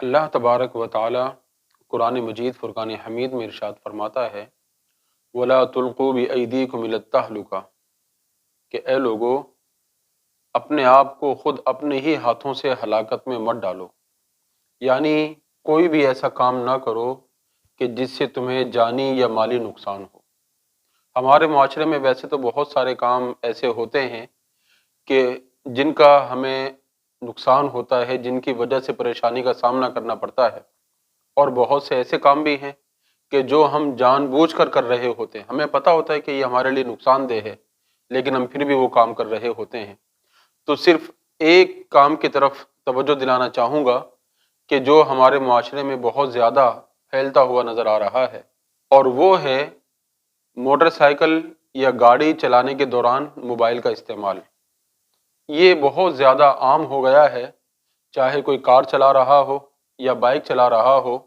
اللہ تبارک و تعالی قرآن مجید فرقان حمید میں ارشاد فرماتا ہے وَلَا تُلْقُوا بِأَيْدِيكُمْ إِلَى التَّهْلُكَةِ کہ اے لوگو اپنے آپ کو خود اپنے ہی ہاتھوں سے ہلاکت میں مت ڈالو، یعنی کوئی بھی ایسا کام نہ کرو کہ جس سے تمہیں جانی یا مالی نقصان ہو۔ ہمارے معاشرے میں ویسے تو بہت سارے کام ایسے ہوتے ہیں کہ جن کا ہمیں نقصان ہوتا ہے، جن کی وجہ سے پریشانی کا سامنا کرنا پڑتا ہے، اور بہت سے ایسے کام بھی ہیں کہ جو ہم جان بوجھ کر رہے ہوتے ہیں، ہمیں پتہ ہوتا ہے کہ یہ ہمارے لیے نقصان دہ ہے، لیکن ہم پھر بھی وہ کام کر رہے ہوتے ہیں۔ تو صرف ایک کام کی طرف توجہ دلانا چاہوں گا کہ جو ہمارے معاشرے میں بہت زیادہ پھیلتا ہوا نظر آ رہا ہے، اور وہ ہے موٹر سائیکل یا گاڑی چلانے کے دوران موبائل کا استعمال۔ یہ بہت زیادہ عام ہو گیا ہے، چاہے کوئی کار چلا رہا ہو یا بائک چلا رہا ہو،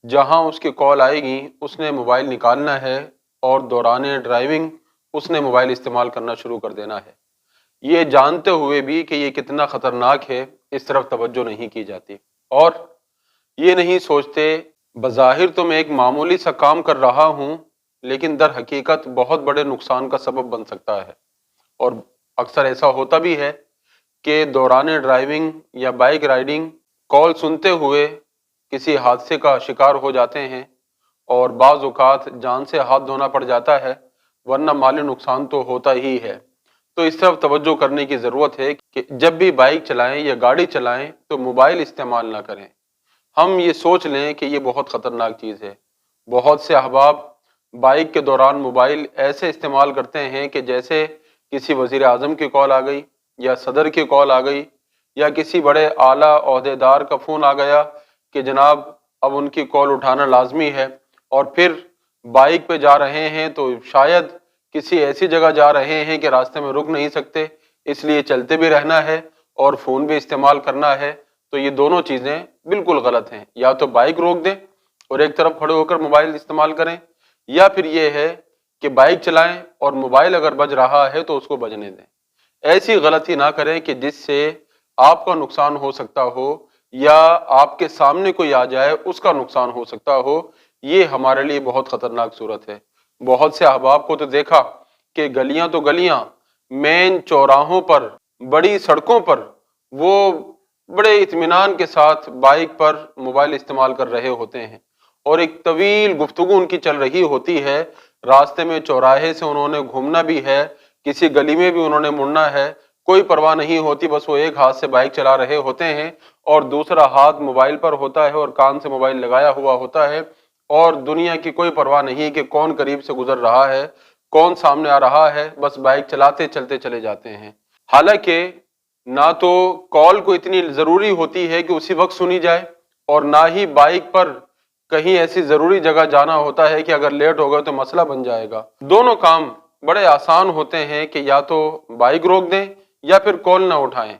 جہاں اس کی کال آئے گی اس نے موبائل نکالنا ہے اور دوران ڈرائیونگ اس نے موبائل استعمال کرنا شروع کر دینا ہے۔ یہ جانتے ہوئے بھی کہ یہ کتنا خطرناک ہے، اس طرف توجہ نہیں کی جاتی، اور یہ نہیں سوچتے بظاہر تو میں ایک معمولی سا کام کر رہا ہوں، لیکن در حقیقت بہت بڑے نقصان کا سبب بن سکتا ہے۔ اور اکثر ایسا ہوتا بھی ہے کہ دوران ڈرائیونگ یا بائک رائیڈنگ کال سنتے ہوئے کسی حادثے کا شکار ہو جاتے ہیں، اور بعض اوقات جان سے ہاتھ دھونا پڑ جاتا ہے، ورنہ مالی نقصان تو ہوتا ہی ہے۔ تو اس طرف توجہ کرنے کی ضرورت ہے کہ جب بھی بائک چلائیں یا گاڑی چلائیں تو موبائل استعمال نہ کریں۔ ہم یہ سوچ لیں کہ یہ بہت خطرناک چیز ہے۔ بہت سے احباب بائک کے دوران موبائل ایسے استعمال کرتے ہیں کہ جیسے کسی وزیر اعظم کی کال آ گئی یا صدر کی کال آ گئی یا کسی بڑے اعلیٰ عہدیدار کا فون آ گیا کہ جناب اب ان کی کال اٹھانا لازمی ہے، اور پھر بائک پہ جا رہے ہیں تو شاید کسی ایسی جگہ جا رہے ہیں کہ راستے میں رک نہیں سکتے، اس لیے چلتے بھی رہنا ہے اور فون بھی استعمال کرنا ہے۔ تو یہ دونوں چیزیں بالکل غلط ہیں، یا تو بائک روک دیں اور ایک طرف کھڑے ہو کر موبائل استعمال کریں، یا پھر یہ ہے کہ بائک چلائیں اور موبائل اگر بج رہا ہے تو اس کو بجنے دیں۔ ایسی غلطی نہ کریں کہ جس سے آپ کا نقصان ہو سکتا ہو یا آپ کے سامنے کوئی آ جائے اس کا نقصان ہو سکتا ہو۔ یہ ہمارے لیے بہت خطرناک صورت ہے۔ بہت سے احباب کو تو دیکھا کہ گلیاں تو گلیاں، مین چوراہوں پر، بڑی سڑکوں پر وہ بڑے اطمینان کے ساتھ بائک پر موبائل استعمال کر رہے ہوتے ہیں، اور ایک طویل گفتگو ان کی چل رہی ہوتی ہے، راستے میں چوراہے سے انہوں نے گھومنا بھی ہے، کسی گلی میں بھی انہوں نے مڑنا ہے، کوئی پرواہ نہیں ہوتی، بس وہ ایک ہاتھ سے بائک چلا رہے ہوتے ہیں اور دوسرا ہاتھ موبائل پر ہوتا ہے اور کان سے موبائل لگایا ہوا ہوتا ہے، اور دنیا کی کوئی پرواہ نہیں کہ کون قریب سے گزر رہا ہے، کون سامنے آ رہا ہے، بس بائک چلاتے چلتے چلے جاتے ہیں۔ حالانکہ نہ تو کال کو اتنی ضروری ہوتی ہے کہ اسی وقت سنی جائے، اور نہ ہی بائک پر کہیں ایسی ضروری جگہ جانا ہوتا ہے کہ اگر لیٹ ہو گئے تو مسئلہ بن جائے گا۔ دونوں کام بڑے آسان ہوتے ہیں کہ یا تو بائک روک دیں یا پھر کال نہ اٹھائیں۔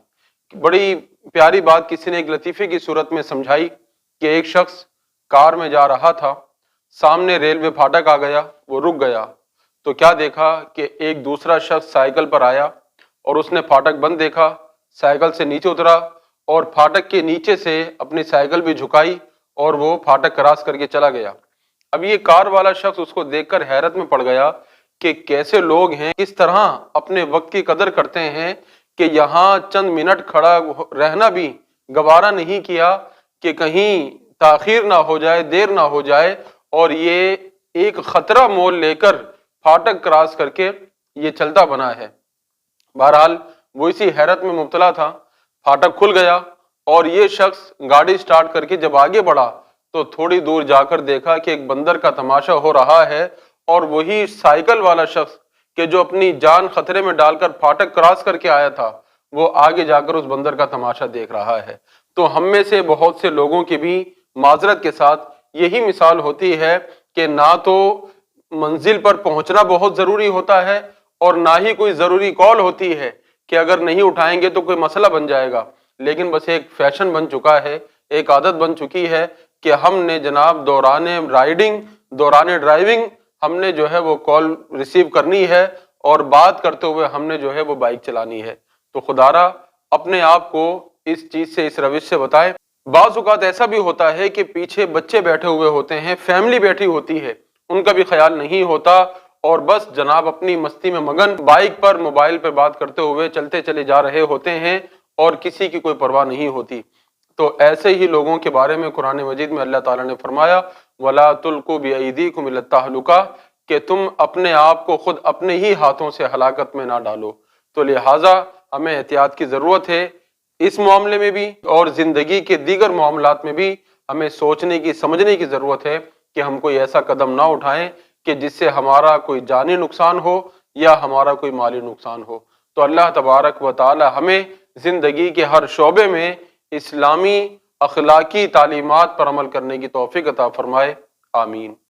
بڑی پیاری بات کسی نے ایک لطیفے کی صورت میں سمجھائی کہ ایک شخص کار میں جا رہا تھا، سامنے ریلوے پھاٹک آ گیا، وہ رک گیا، تو کیا دیکھا کہ ایک دوسرا شخص سائیکل پر آیا اور اس نے پھاٹک بند دیکھا، سائیکل سے نیچے اترا اور پھاٹک کے نیچے سے اپنی سائیکل بھی جھکائی اور وہ پھاٹک کراس کر کے چلا گیا۔ اب یہ کار والا شخص اس کو دیکھ کر حیرت میں پڑ گیا کہ کیسے لوگ ہیں، کس طرح اپنے وقت کی قدر کرتے ہیں کہ یہاں چند منٹ کھڑا رہنا بھی گوارا نہیں کیا کہ کہیں تاخیر نہ ہو جائے، دیر نہ ہو جائے، اور یہ ایک خطرہ مول لے کر پھاٹک کراس کر کے یہ چلتا بنا ہے۔ بہرحال وہ اسی حیرت میں مبتلا تھا، پھاٹک کھل گیا اور یہ شخص گاڑی سٹارٹ کر کے جب آگے بڑھا تو تھوڑی دور جا کر دیکھا کہ ایک بندر کا تماشا ہو رہا ہے، اور وہی سائیکل والا شخص کہ جو اپنی جان خطرے میں ڈال کر پھاٹک کراس کر کے آیا تھا، وہ آگے جا کر اس بندر کا تماشا دیکھ رہا ہے۔ تو ہم میں سے بہت سے لوگوں کی بھی معذرت کے ساتھ یہی مثال ہوتی ہے کہ نہ تو منزل پر پہنچنا بہت ضروری ہوتا ہے، اور نہ ہی کوئی ضروری کال ہوتی ہے کہ اگر نہیں اٹھائیں گے تو کوئی مسئلہ بن جائے گا، لیکن بس ایک فیشن بن چکا ہے، ایک عادت بن چکی ہے کہ ہم نے جناب دوران رائیڈنگ، دوران ڈرائیونگ ہم نے جو ہے وہ کال ریسیو کرنی ہے، اور بات کرتے ہوئے ہم نے جو ہے وہ بائک چلانی ہے۔ تو خدا را اپنے آپ کو اس چیز سے، اس روش سے بتائیں بعض اوقات ایسا بھی ہوتا ہے کہ پیچھے بچے بیٹھے ہوئے ہوتے ہیں، فیملی بیٹھی ہوتی ہے، ان کا بھی خیال نہیں ہوتا، اور بس جناب اپنی مستی میں مگن بائک پر موبائل پہ بات کرتے ہوئے چلتے چلے جا رہے ہوتے ہیں اور کسی کی کوئی پرواہ نہیں ہوتی۔ تو ایسے ہی لوگوں کے بارے میں قرآن مجید میں اللہ تعالیٰ نے فرمایا وَلَا تُلْقُوا بِأَيْدِيكُمْ إِلَى التَّهْلُكَةِ کہ تم اپنے آپ کو خود اپنے ہی ہاتھوں سے ہلاکت میں نہ ڈالو۔ تو لہٰذا ہمیں احتیاط کی ضرورت ہے، اس معاملے میں بھی اور زندگی کے دیگر معاملات میں بھی ہمیں سوچنے کی سمجھنے کی ضرورت ہے کہ ہم کوئی ایسا قدم نہ اٹھائیں کہ جس سے ہمارا کوئی جانی نقصان ہو یا ہمارا کوئی مالی نقصان ہو۔ تو اللہ تبارک و تعالی ہمیں زندگی کے ہر شعبے میں اسلامی اخلاقی تعلیمات پر عمل کرنے کی توفیق عطا فرمائے، آمین۔